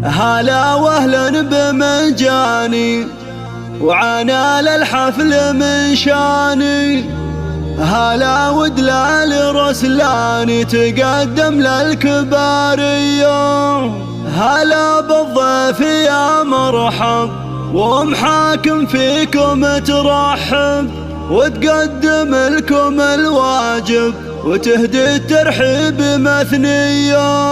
هلا واهلا بمجاني وعنا للحفل من شاني. هلا ودلال رسلاني تقدم للكبارية. هلا بالضيف يا مرحب ومحاكم فيكم ترحب وتقدم لكم الواجب وتهدي الترحيب مثنية.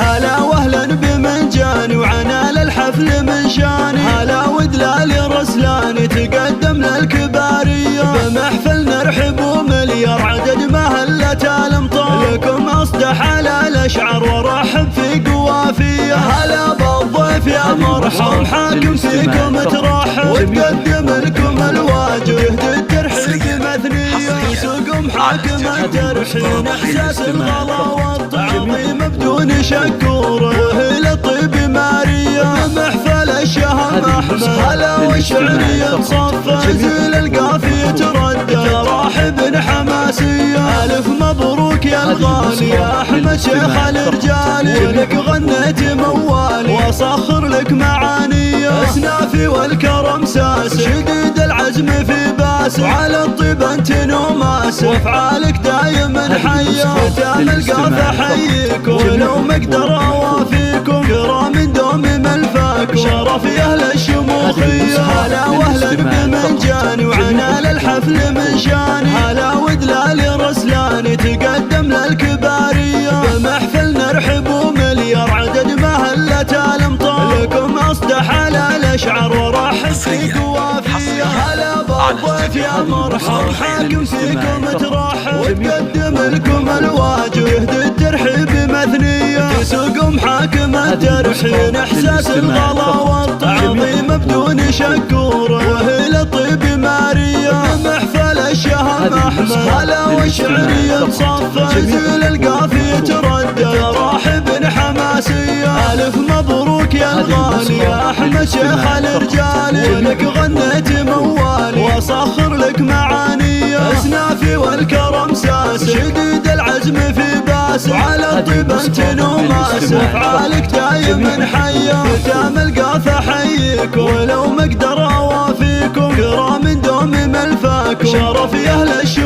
هلا واهلا بمجاني وعنا للحفل من شاني. هلا ودلال رسلاني تقدم للكبارية. بمحفل نرحب ومليار عدد مهلة الامطار لكم اصدح على الاشعار ورحب في قوافية. هلا بالضيف يا مرحب حاكم فيكم ترحب وتقدم لكم الواجب يهدي الترحيب مثنية. سوقهم حاكم الترحين احساس الغلا والتعظيم بدون شكور وهي الطيب مارية. محفل الشهم احمد هلا والشعرية تصفى زيل القافية تردد راحب حماسية. الف مبروك يا الغالي يا احمد شيخ الرجال ولك غنيت موالي واصخر لك معاني. اسنافي والكرم ساس شديد العزم في باس وعلى الطيب انت نوماس وافعالك دايما حية. ختام القافة حييكم ولو مقدر اوافيكم كرام دوم ملفاكم شرف يا اهل الشموخية. هلا واهلا بمنجاني وعنا للحفل من شاني. هلا ودلال رسلاني تقدم للكبارية. بمحفل نرحب ومليار عدد مهلة الامطار لكم اصدح على الاشعار ورحب في قوافية. هلا بالضيف يا مرحب حاكم فيكم ترحب وتقدم لكم الواجب يهدي الترحيب مثنية. تسوقهم حاكم الترحين احساس الغلا والتعظيم بدون شكور وهي الطيب مارية. محفل الشهم احمد هلا والشعرية تصفى زيل القافية تردد راحب حماسية. الف مبروك يا الغالي يا احمد شيخ الرجال ولك غنيت موالي واصخر لك معاني. اسنافي والكرم ساس شديد العزم في باس وعلى الطيب انت نوماس افعالك دايما حية. ختام القافة حييكم ولو مقدر اوافيكم كرام دوم ملفاكم شرف يا اهل الشمال